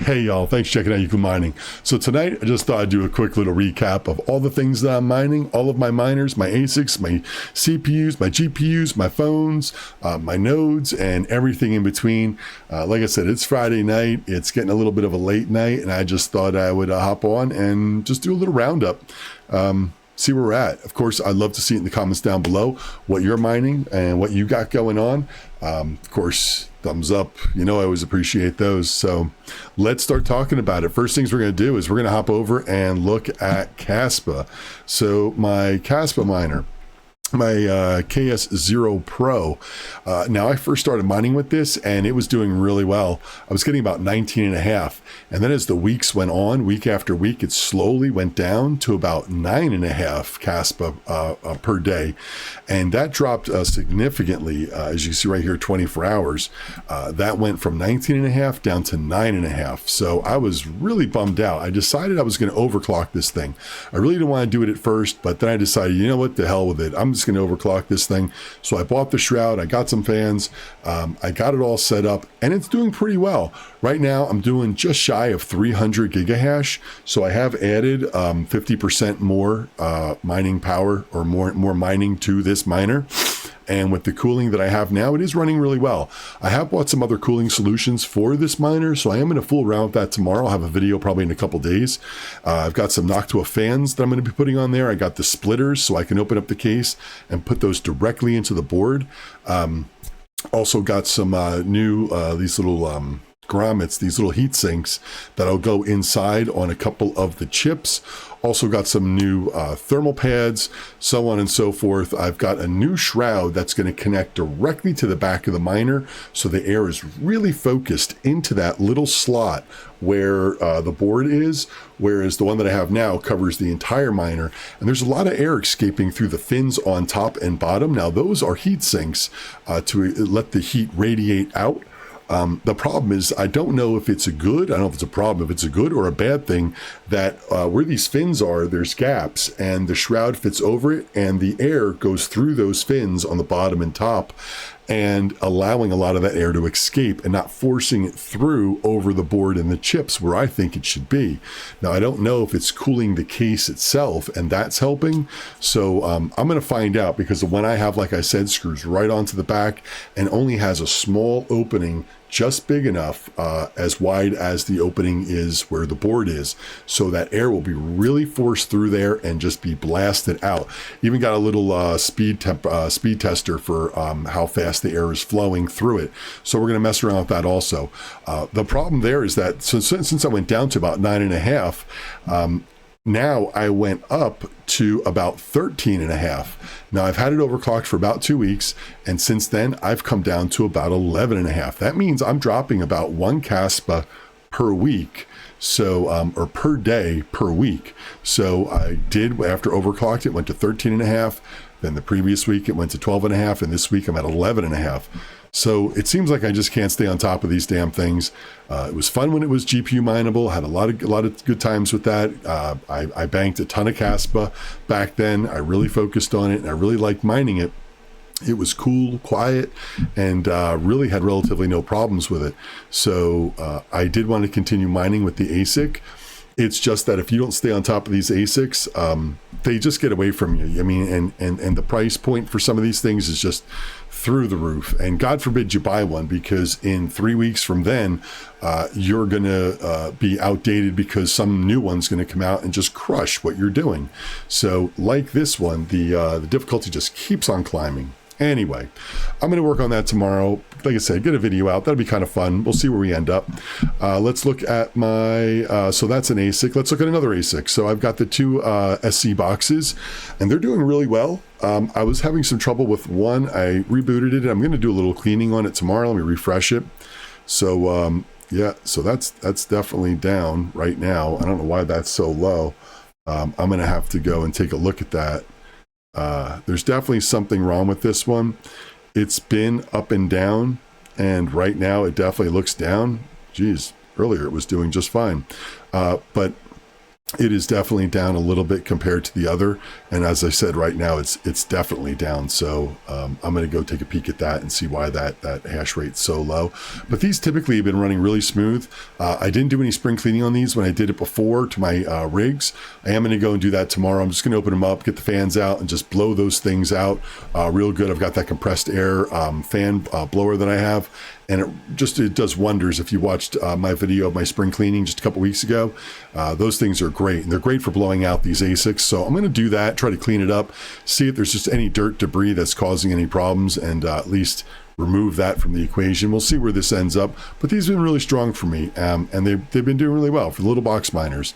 Hey y'all, thanks for checking out Euclid Mining. So tonight I just thought I'd do a quick little recap of all the things that I'm mining, all of my miners, my ASICs, my CPUs, my GPUs, my phones, my nodes, and everything in between. Like I said, it's Friday night, it's getting a little bit of a late night, and I just thought I would hop on and just do a little roundup. See where we're at. Of course, I'd love to see it in the comments down below what you're mining and what you got going on. Of course, thumbs up, you know I always appreciate those. So let's start talking about it. First things we're going to do is we're going to hop over and look at Caspa. So my Caspa miner, my KS0 Pro. Now I first started mining with this and it was doing really well. I was getting about 19.5, and then as the weeks went on, week after week, it slowly went down to about 9.5 Caspa per day, and that dropped significantly. As you see right here, 24 hours, that went from 19.5 down to 9.5. So I was really bummed out. I decided I was going to overclock this thing. I really didn't want to do it at first, but then I decided, you know what, the hell with it. I'm just going to overclock this thing. So I bought the shroud, I got some fans, I got it all set up, and it's doing pretty well. Right now I'm doing just shy of 300 gigahash, so I have added 50% more mining power, or more mining to this miner. And with the cooling that I have now, it is running really well. I have bought some other cooling solutions for this miner, so I am going to fool around with that tomorrow. I'll have a video probably in a couple days. I've got some Noctua fans that I'm going to be putting on there. I got the splitters, so I can open up the case and put those directly into the board. Also got some new, these little grommets, these little heat sinks that'll go inside on a couple of the chips. Also got some new thermal pads, so on and so forth. I've got a new shroud that's going to connect directly to the back of the miner, so the air is really focused into that little slot where the board is, whereas the one that I have now covers the entire miner, and there's a lot of air escaping through the fins on top and bottom. Now those are heat sinks to let the heat radiate out. The problem is, I don't know if it's a good, I don't know if it's a problem, if it's a good or a bad thing, that where these fins are, there's gaps, and the shroud fits over it, and the air goes through those fins on the bottom and top, and allowing a lot of that air to escape and not forcing it through over the board and the chips where I think it should be. Now, I don't know if it's cooling the case itself and that's helping. So I'm going to find out, because the one I have, like I said, screws right onto the back and only has a small opening just big enough, as wide as the opening is where the board is, so that air will be really forced through there and just be blasted out. Even got a little speed tester for how fast the air is flowing through it, so we're going to mess around with that also. The problem there is that since I went down to about 9.5, now I went up to about 13.5. Now I've had it overclocked for about 2 weeks, and since then I've come down to about 11.5. That means I'm dropping about 1 Caspa per week, so or per day per week. So I did, after overclocked, it went to 13.5. Then the previous week it went to 12.5, and this week I'm at 11.5. So it seems like I just can't stay on top of these damn things. It was fun when it was GPU mineable. Had a lot of good times with that. I banked a ton of Caspa back then. I really focused on it, and I really liked mining it. It was cool, quiet, and really had relatively no problems with it. So I did want to continue mining with the ASIC. It's just that if you don't stay on top of these ASICs, they just get away from you. I mean, and the price point for some of these things is just through the roof. And God forbid you buy one, because in 3 weeks from then, you're going to be outdated, because some new one's going to come out and just crush what you're doing. So like this one, the difficulty just keeps on climbing. Anyway, I'm going to work on that tomorrow. Like I said, get a video out. That'll be kind of fun. We'll see where we end up. Let's look at my, so that's an ASIC. Let's look at another ASIC. So I've got the two SC boxes, and they're doing really well. I was having some trouble with one. I rebooted it. I'm going to do a little cleaning on it tomorrow. Let me refresh it. So yeah, so that's definitely down right now. I don't know why that's so low. I'm going to have to go and take a look at that. There's definitely something wrong with this one. It's been up and down, and right now it definitely looks down. Geez, earlier it was doing just fine. But it is definitely down a little bit compared to the other. And as I said, right now it's definitely down. So I'm going to go take a peek at that and see why that hash rate's so low. But these typically have been running really smooth. I didn't do any spring cleaning on these when I did it before to my rigs. I am going to go and do that tomorrow. I'm just going to open them up, get the fans out, and just blow those things out real good. I've got that compressed air fan blower that I have. And it does wonders. If you watched my video of my spring cleaning just a couple weeks ago, those things are great. And they're great for blowing out these ASICs. So I'm going to do that, try to clean it up, see if there's just any dirt, debris that's causing any problems, and at least remove that from the equation. We'll see where this ends up. But these have been really strong for me. And they've been doing really well for the little box miners.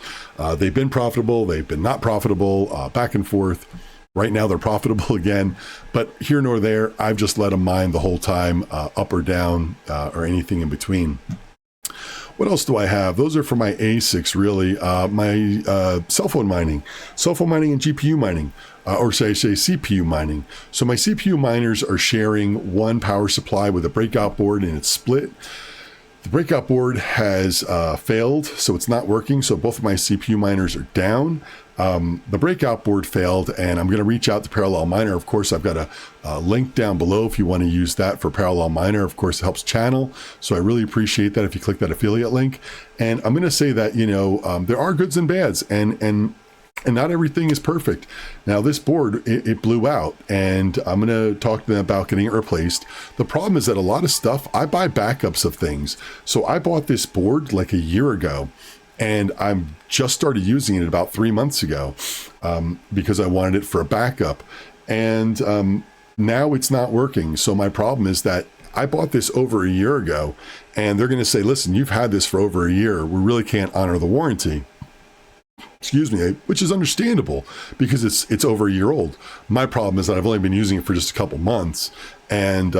They've been profitable. They've been not profitable, back and forth. Right now they're profitable again, but here nor there, I've just let them mine the whole time, up or down, or anything in between. What else do I have? Those are for my ASICs, really. My cell phone mining and GPU mining, or should I say CPU mining. So my CPU miners are sharing one power supply with a breakout board, and it's split. The breakout board has failed, so it's not working. So both of my CPU miners are down. The breakout board failed, and I'm going to reach out to Parallel Miner. Of course, I've got a link down below if you want to use that for Parallel Miner. Of course, it helps channel, so I really appreciate that if you click that affiliate link. And I'm going to say that, you know, there are goods and bads, and not everything is perfect. Now, this board, it blew out, and I'm going to talk to them about getting it replaced. The problem is that a lot of stuff, I buy backups of things. So I bought this board like a year ago, and I'm just started using it about 3 months ago because I wanted it for a backup. And now it's not working. So my problem is that I bought this over a year ago, and they're going to say, listen, you've had this for over a year. We really can't honor the warranty. Excuse me, which is understandable because it's over a year old. My problem is that I've only been using it for just a couple months, and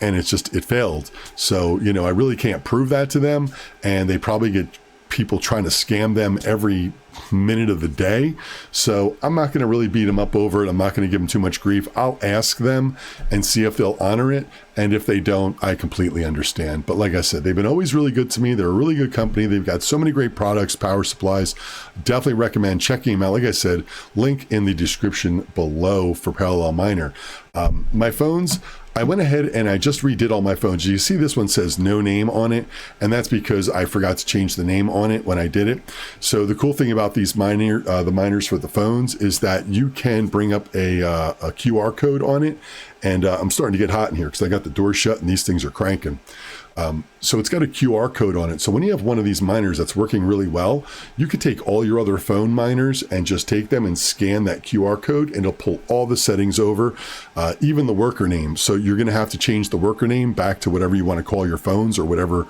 it failed. So, you know, I really can't prove that to them, and they probably get people trying to scam them every minute of the day. So I'm not going to really beat them up over it. I'm not going to give them too much grief. I'll ask them and see if they'll honor it. And if they don't, I completely understand. But like I said, they've been always really good to me. They're a really good company. They've got so many great products, power supplies. Definitely recommend checking them out. Like I said, link in the description below for Parallel Miner. My phones, I went ahead and I just redid all my phones. You see this one says no name on it, and that's because I forgot to change the name on it when I did it. So the cool thing about these the miners for the phones is that you can bring up a QR code on it. And I'm starting to get hot in here because I got the door shut and these things are cranking. So it's got a QR code on it. So when you have one of these miners that's working really well, you could take all your other phone miners and just take them and scan that QR code, and it'll pull all the settings over, even the worker name. So you're going to have to change the worker name back to whatever you want to call your phones or whatever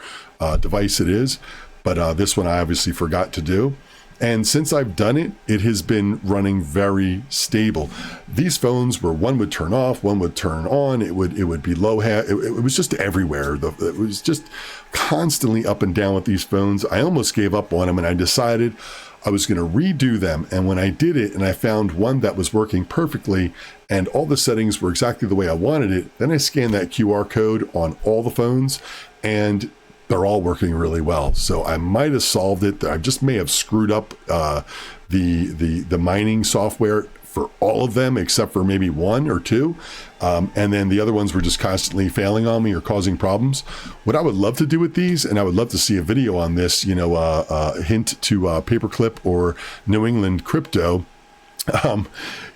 device it is. But this one I obviously forgot to do. And since I've done it, it has been running very stable. These phones where one would turn off, one would turn on, it would be low hat. It was just everywhere. It was just constantly up and down with these phones. I almost gave up on them, and I decided I was going to redo them. And when I did it and I found one that was working perfectly and all the settings were exactly the way I wanted it, then I scanned that QR code on all the phones, and they're all working really well. So I might have solved it. I just may have screwed up the mining software for all of them except for maybe one or two. And then the other ones were just constantly failing on me or causing problems. What I would love to do with these, and I would love to see a video on this, you know, hint to Paperclip or New England Crypto.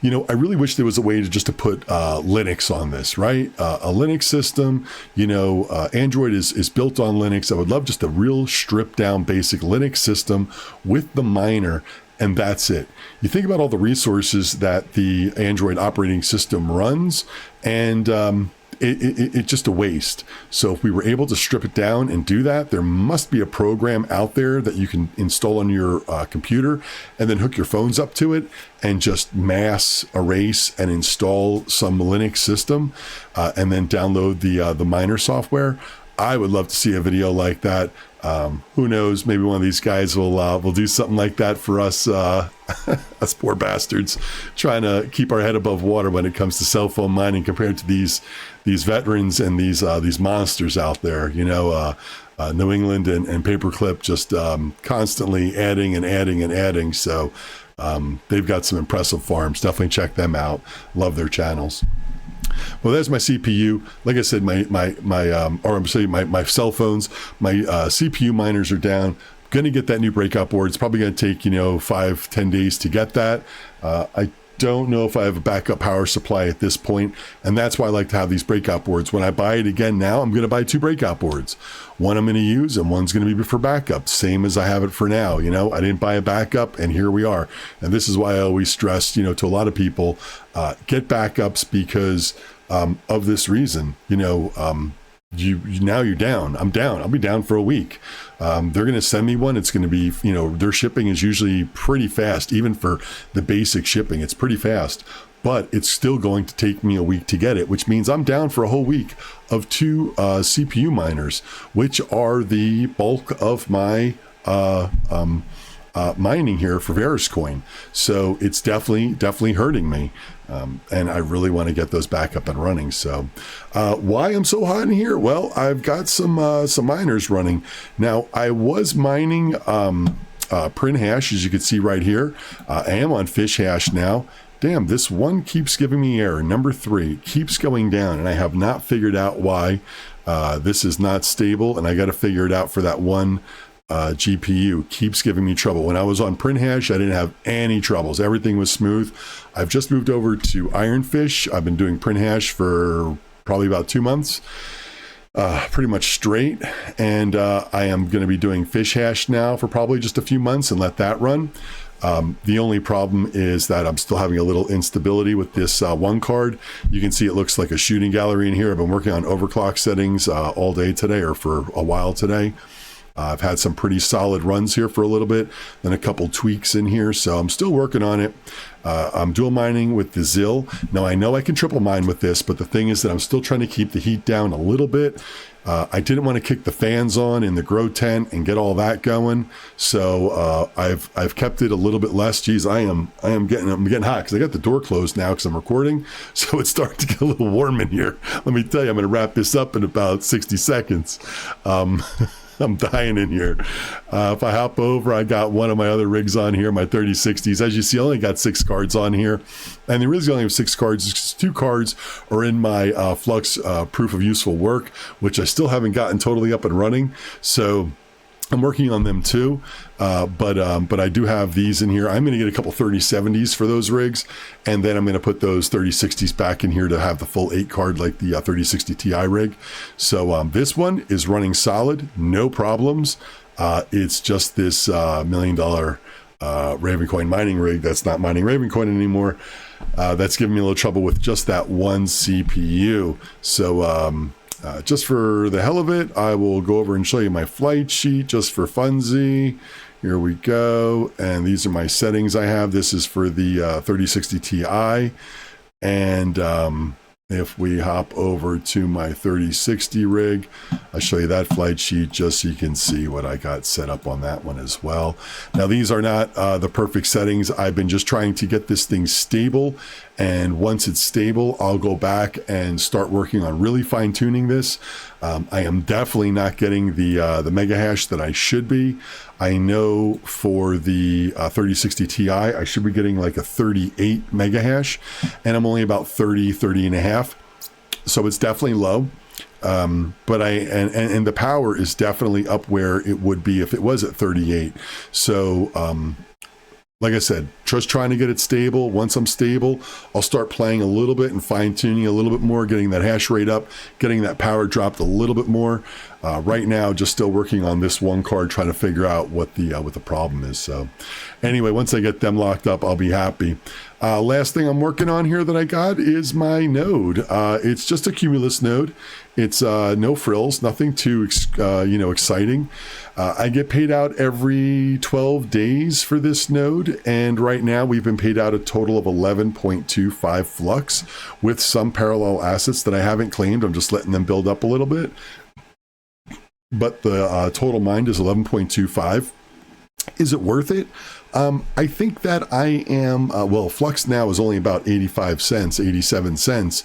You know, I really wish there was a way to put Linux on this, right? A Linux system, you know, Android is built on Linux. I would love just a real stripped down basic Linux system with the miner, and that's it. You think about all the resources that the Android operating system runs, and it's just a waste. So if we were able to strip it down and do that, there must be a program out there that you can install on your computer and then hook your phones up to it and just mass erase and install some Linux system and then download the miner software. I would love to see a video like that. Who knows? Maybe one of these guys will do something like that for us, us poor bastards, trying to keep our head above water when it comes to cell phone mining compared to these veterans and these monsters out there. You know, New England and Paperclip just constantly adding and adding and adding. So they've got some impressive farms. Definitely check them out. Love their channels. Well, there's my CPU. Like I said, my cell phones, my CPU miners are down. Going to get that new breakout board. It's probably going to take 5-10 days to get that. I don't know if I have a backup power supply at this point, and that's why I like to have these breakout boards. When I buy it again now, I'm going to buy 2 breakout boards. One I'm going to use, and one's going to be for backup, same as I have it for now. I didn't buy a backup, and here we are. And this is why I always stress, to a lot of people, get backups because of this reason. Now you're down. I'm down. I'll be down for a week. They're going to send me one. It's going to be, their shipping is usually pretty fast. Even for the basic shipping, it's pretty fast, but it's still going to take me a week to get it, which means I'm down for a whole week of 2 CPU miners, which are the bulk of my mining here for Verus coin. So it's definitely hurting me. And I really want to get those back up and running. So why I'm so hot in here? Well, I've got some miners running. Now, I was mining print hash, as you can see right here. I am on fish hash now. Damn, this one keeps giving me error. Number 3 keeps going down, and I have not figured out why. This is not stable, and I got to figure it out for that one GPU. Keeps giving me trouble. When I was on print hash, I didn't have any troubles. Everything was smooth. I've just moved over to Ironfish. I've been doing print hash for probably about 2 months, pretty much straight. And I am going to be doing fish hash now for probably just a few months and let that run. The only problem is that I'm still having a little instability with this one card. You can see it looks like a shooting gallery in here. I've been working on overclock settings all day today, or for a while today. I've had some pretty solid runs here for a little bit, then a couple tweaks in here, so I'm still working on it. I'm dual mining with the Zil. Now, I know I can triple mine with this, but the thing is that I'm still trying to keep the heat down a little bit. I didn't want to kick the fans on in the grow tent and get all that going, so I've kept it a little bit less. Geez, I'm getting hot because I got the door closed now because I'm recording, so it's starting to get a little warm in here. Let me tell you, I'm going to wrap this up in about 60 seconds. I'm dying in here. If I hop over, I got one of my other rigs on here, my 3060s. As you see, I only got 6 cards on here. And the reason I only have 6 cards is because 2 cards are in my Flux proof of useful work, which I still haven't gotten totally up and running. So I'm working on them too, but I do have these in here. I'm going to get a couple 3070s for those rigs, and then I'm going to put those 3060s back in here to have the full 8 card like the 3060 Ti rig. So this one is running solid, no problems. It's just this $1 million Ravencoin mining rig that's not mining Ravencoin anymore. That's giving me a little trouble with just that one CPU. So just for the hell of it, I will go over and show you my flight sheet just for funsy. Here we go. And these are my settings I have. This is for the 3060 Ti. And if we hop over to my 3060 rig, I'll show you that flight sheet just so you can see what I got set up on that one as well. Now, these are not the perfect settings. I've been just trying to get this thing stable. And once it's stable, I'll go back and start working on really fine tuning this. I am definitely not getting the mega hash that I should be. I know for the 3060 Ti, I should be getting like a 38 mega hash, and I'm only about 30 and a half. So it's definitely low. But and the power is definitely up where it would be if it was at 38. So, like I said, just trying to get it stable. Once I'm stable, I'll start playing a little bit and fine tuning a little bit more, getting that hash rate up, getting that power dropped a little bit more. Right now, just still working on this one card, trying to figure out what the problem is. So anyway, once I get them locked up, I'll be happy. Last thing I'm working on here that I got is my node. It's just a Cumulus node. It's no frills, nothing too exciting. I get paid out every 12 days for this node, and right now we've been paid out a total of 11.25 flux with some parallel assets that I haven't claimed. I'm just letting them build up a little bit. But the total mined is 11.25. Is it worth it? I think that I am, Flux now is only about 85 cents, 87 cents.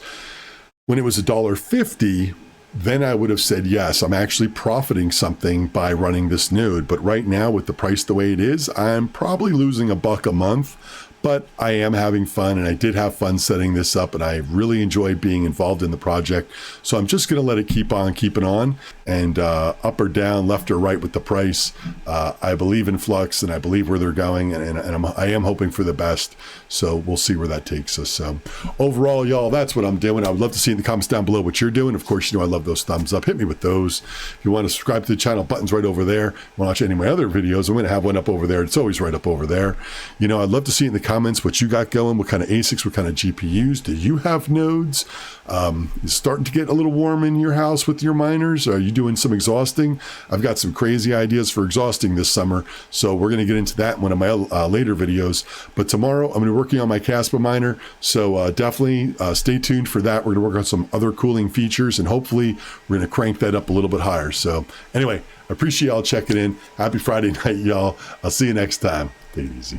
When it was $1.50, then I would have said, yes, I'm actually profiting something by running this node. But right now, with the price the way it is, I'm probably losing $1 a month. But I am having fun, and I did have fun setting this up, and I really enjoy being involved in the project. So I'm just going to let it keep on keeping on, and up or down, left or right with the price. I believe in Flux, and I believe where they're going, and I am hoping for the best. So we'll see where that takes us. So overall, y'all, that's what I'm doing. I would love to see in the comments down below what you're doing. Of course, you know I love those thumbs up. Hit me with those. If you want to subscribe to the channel, button's right over there. Watch any of my other videos, I'm going to have one up over there. It's always right up over there. You know, I'd love to see in the comments what you got going, what kind of ASICs, what kind of GPUs. Do you have nodes? It's starting to get a little warm in your house with your miners. Are you doing some exhausting? I've got some crazy ideas for exhausting this summer, so we're going to get into that in one of my later videos. But tomorrow I'm going to be working on my Caspa miner, so definitely stay tuned for that. We're going to work on some other cooling features, and hopefully we're going to crank that up a little bit higher. So anyway, I appreciate y'all checking in. Happy Friday night, y'all. I'll see you next time. Take it easy.